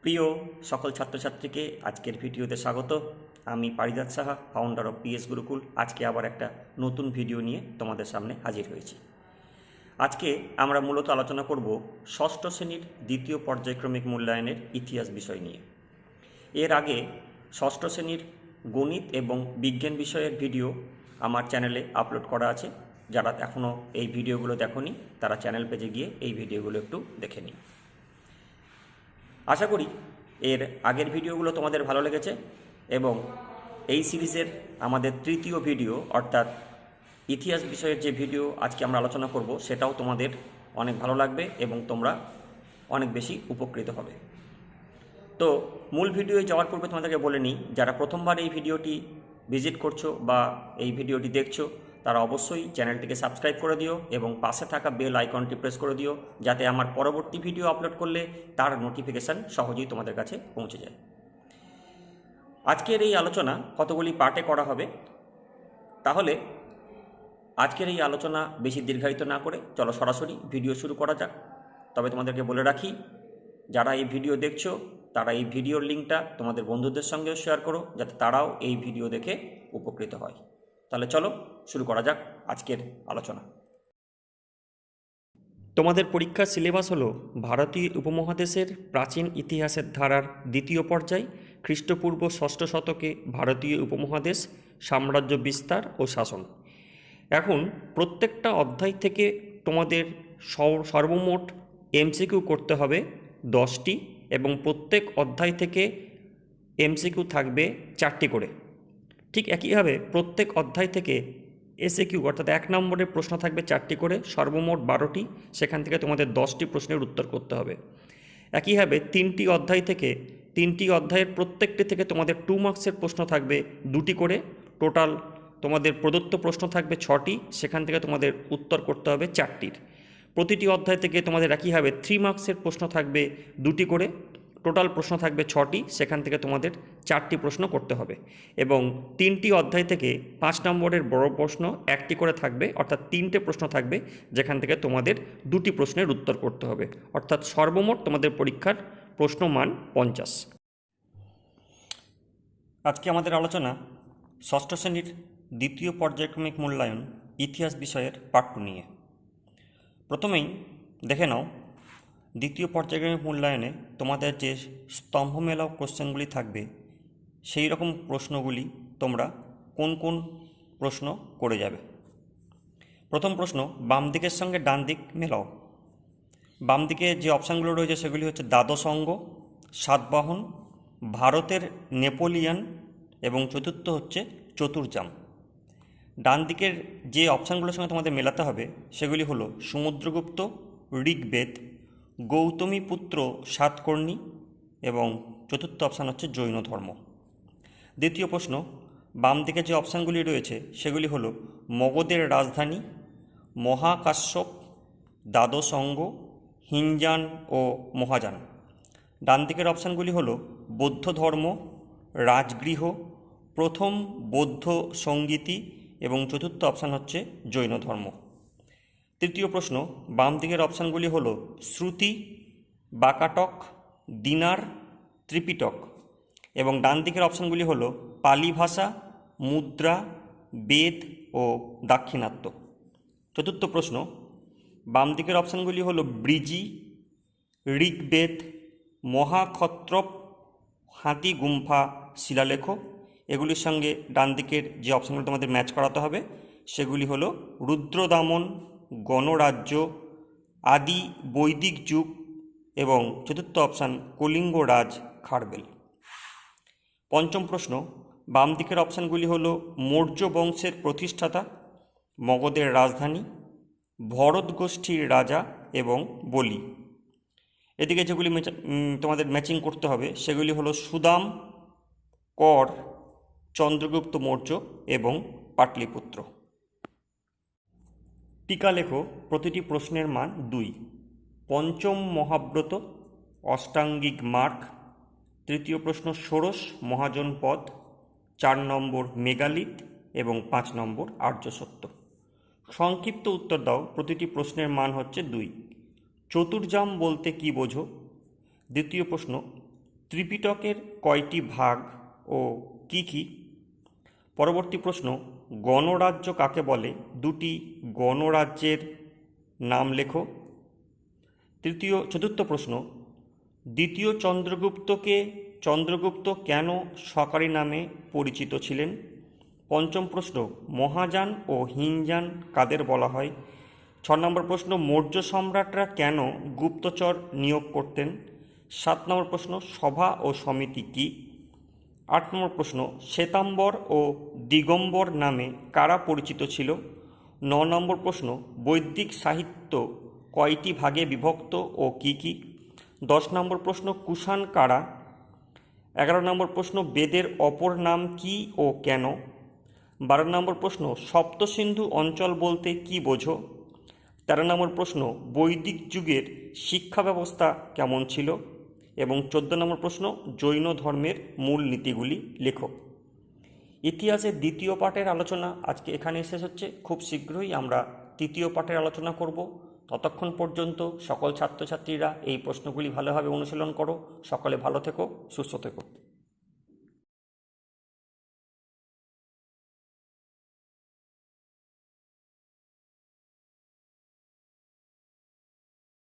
প্রিয় সকল ছাত্রছাত্রীকে আজকের ভিডিওতে স্বাগত। আমি Parijat Saha, founder of PS Gurukul. আজকে আবার একটা নতুন ভিডিও নিয়ে তোমাদের সামনে হাজির হয়েছি। আজকে আমরা মূলত আলোচনা করব ষষ্ঠ শ্রেণীর দ্বিতীয় পর্যায়ক্রমিক মূল্যায়নের ইতিহাস বিষয় নিয়ে। এর আগে ষষ্ঠ শ্রেণীর গণিত এবং বিজ্ঞান বিষয়ের ভিডিও আমার চ্যানেলে আপলোড করা আছে। যারা এখনও এই ভিডিওগুলো দেখোনি তারা চ্যানেল পেজে গিয়ে এই ভিডিওগুলো একটু দেখে নিই। আশা করি এর আগের ভিডিওগুলো তোমাদের ভালো লেগেছে এবং এই সিরিজের আমাদের তৃতীয় ভিডিও অর্থাৎ ইতিহাস বিষয়ের যে ভিডিও আজকে আমরা আলোচনা করব সেটাও তোমাদের অনেক ভালো লাগবে এবং তোমরা অনেক বেশি উপকৃত হবে। তো মূল ভিডিওয়ে যাওয়ার পূর্বে তোমাদেরকে বলে নিই, যারা প্রথমবার এই ভিডিওটি ভিজিট করছো বা এই ভিডিওটি দেখছো তারা অবশ্যই চ্যানেলটিকে সাবস্ক্রাইব করে দিও এবং পাশে থাকা বেল আইকনটি প্রেস করে দিও, যাতে আমার পরবর্তী ভিডিও আপলোড করলে তার নোটিফিকেশান সহজেই তোমাদের কাছে পৌঁছে যায়। আজকের এই আলোচনা কতগুলি পার্টে করা হবে, তাহলে আজকের এই আলোচনা বেশি দীর্ঘায়িত না করে চলো সরাসরি ভিডিও শুরু করা যাক। তবে তোমাদেরকে বলে রাখি, যারা এই ভিডিও দেখছো তারা এই ভিডিওর লিঙ্কটা তোমাদের বন্ধুদের সঙ্গেও শেয়ার করো, যাতে তারাও এই ভিডিও দেখে উপকৃত হয়। তাহলে চলো শুরু করা যাক আজকের আলোচনা। তোমাদের পরীক্ষার সিলেবাস হলো ভারতীয় উপমহাদেশের প্রাচীন ইতিহাসের ধারার দ্বিতীয় পর্যায়, খ্রিস্টপূর্ব ষষ্ঠ শতকে ভারতীয় উপমহাদেশ, সাম্রাজ্য বিস্তার ও শাসন। এখন প্রত্যেকটা অধ্যায় থেকে তোমাদের সর্বমোট এমসিকিউ করতে হবে 10টি এবং প্রত্যেক অধ্যায় থেকে এমসিকিউ থাকবে 4টি করে। ঠিক একইভাবে প্রত্যেক অধ্যায় থেকে এসএকিউ অর্থাৎ 1 নম্বরের প্রশ্ন থাকবে 4টি করে, সর্বমোট 12টি। সেখান থেকে তোমাদের 10টি প্রশ্নের উত্তর করতে হবে। একইভাবে 3টি অধ্যায় থেকে 3টি অধ্যায়ের প্রত্যেকটি থেকে তোমাদের 2 মার্কসের প্রশ্ন থাকবে 2টি করে। টোটাল তোমাদের প্রদত্ত প্রশ্ন থাকবে 6টি, সেখান থেকে তোমাদের উত্তর করতে হবে 4টির। প্রতিটি অধ্যায় থেকে তোমাদের একইভাবে 3 মার্কসের প্রশ্ন থাকবে 2টি করে। টোটাল প্রশ্ন থাকবে 6টি, সেখান থেকে তোমাদের 4টি প্রশ্ন করতে হবে এবং 3টি অধ্যায় থেকে 5 নম্বরের বড় প্রশ্ন 1টি করে থাকবে, অর্থাৎ 3টে প্রশ্ন থাকবে যেখান থেকে তোমাদের 2টি প্রশ্নের উত্তর করতে হবে। অর্থাৎ সর্বমোট তোমাদের পরীক্ষার প্রশ্ন মান 50। আজকে আমাদের আলোচনা ষষ্ঠ শ্রেণীর দ্বিতীয় পর্যায়ক্রমিক মূল্যায়ন ইতিহাস বিষয়ের পার্ট 2 নিয়ে। প্রথমেই দেখে নাও দ্বিতীয় পর্যায়ক্রমিক মূল্যায়নে তোমাদের যে স্তম্ভ মেলাও কোশ্চেনগুলি থাকবে সেই রকম প্রশ্নগুলি তোমরা কোন কোন প্রশ্ন করে যাবে। প্রথম প্রশ্ন, বাম দিকের সঙ্গে ডান দিক মেলাও। বাম দিকে যে অপশানগুলো রয়েছে সেগুলি হচ্ছে দ্বাদশ অঙ্গ, সাতবাহন, ভারতের নেপোলিয়ান এবং চতুর্থ হচ্ছে চতুর্জাম। ডান দিকের যে অপশানগুলোর সঙ্গে তোমাদের মেলাতে হবে সেগুলি হলো সমুদ্রগুপ্ত, ঋগ্বেদ, গৌতমীপুত্র সাতকর্ণী এবং চতুর্থ অপশান হচ্ছে জৈন ধর্ম। দ্বিতীয় প্রশ্ন, বাম দিকে যে অপশানগুলি রয়েছে সেগুলি হলো মগধের রাজধানী, মহাকাশ্যপ, দ্বাদশ অঙ্গ, হিনজান ও মহাযান। ডান দিকের অপশানগুলি হলো বৌদ্ধ ধর্ম, রাজগৃহ, প্রথম বৌদ্ধ সঙ্গীতি এবং চতুর্থ অপশান হচ্ছে জৈন ধর্ম। তৃতীয় প্রশ্ন, বাম দিকের অপশানগুলি হলো শ্রুতি, বাকাটক, দিনার, ত্রিপিটক এবং ডান দিকের অপশানগুলি হলো পালি ভাষা, মুদ্রা, বেদ ও দাক্ষিণাত্য। চতুর্থ প্রশ্ন, বাম দিকের অপশানগুলি হলো ব্রিজি, ঋগ্বেদ, মহাক্ষত্রপ, হাতি গুম্ফা শিলালেখ। এগুলির সঙ্গে ডান দিকের যে অপশানগুলো তোমাদের ম্যাচ করাতে হবে সেগুলি হলো রুদ্রদামন, গণরাজ্য, আদি বৈদিক যুগ এবং চতুর্থ অপশান কলিঙ্গ রাজ খারবেল। পঞ্চম প্রশ্ন, বাম দিকের অপশানগুলি হলো মৌর্য বংশের প্রতিষ্ঠাতা, মগধের রাজধানী, ভরত গোষ্ঠীর রাজা এবং বলি। এদিকে যেগুলি তোমাদের ম্যাচিং করতে হবে সেগুলি হলো সুদাম, কর, চন্দ্রগুপ্ত মৌর্য এবং পাটলিপুত্র। টিকা লেখো, প্রতিটি প্রশ্নের মান 2। পঞ্চম মহাব্রত, অষ্টাঙ্গিক মার্গ। তৃতীয় প্রশ্ন ষোড়শ মহাজন পদ, 4 নম্বর মেগালিথ এবং 5 নম্বর আর্য সত্য। সংক্ষিপ্ত উত্তর দাও, প্রতিটি প্রশ্নের মান হচ্ছে 2। চতুর্জাম বলতে কি বোঝো? দ্বিতীয় প্রশ্ন, ত্রিপিটকের কয়টি ভাগ ও কি কি? পরবর্তী প্রশ্ন, গণরাজ্য কাকে বলে? দুটি গণরাজ্যের নাম লেখো। চতুর্থ প্রশ্ন, দ্বিতীয় চন্দ্রগুপ্ত কেন সরকারি নামে পরিচিত ছিলেন? পঞ্চম প্রশ্ন, মহাযান ও হীনযান কাদের বলা হয়? 6 নম্বর প্রশ্ন, মৌর্য সম্রাটরা কেন গুপ্তচর নিয়োগ করতেন? 7 নম্বর প্রশ্ন, সভা ও সমিতি কি? 8 নম্বর প্রশ্ন, শ্বেতাম্বর ও দিগম্বর নামে কারা পরিচিত ছিল? 9 নম্বর প্রশ্ন, বৈদিক সাহিত্য কয়টি ভাগে বিভক্ত ও কি কি? 10 নম্বর প্রশ্ন, কুষাণ কারা? 11 নম্বর প্রশ্ন, বেদের অপর নাম কি ও কেন? 12 নম্বর প্রশ্ন, সপ্তসিন্ধু অঞ্চল বলতে কি বোঝো? 13 নম্বর প্রশ্ন, বৈদিক যুগের শিক্ষা ব্যবস্থা কেমন ছিল? এবং 14 নম্বর প্রশ্ন, জৈন ধর্মের মূল নীতিগুলি লেখো। ইতিহাসের দ্বিতীয় পাঠের আলোচনা আজকে এখানে শেষ হচ্ছে। খুব শীঘ্রই আমরা তৃতীয় পাঠের আলোচনা করব। ততক্ষণ পর্যন্ত সকল ছাত্রছাত্রীরা এই প্রশ্নগুলি ভালোভাবে অনুশীলন করো। সকলে ভালো থেকো, সুস্থ থেকো।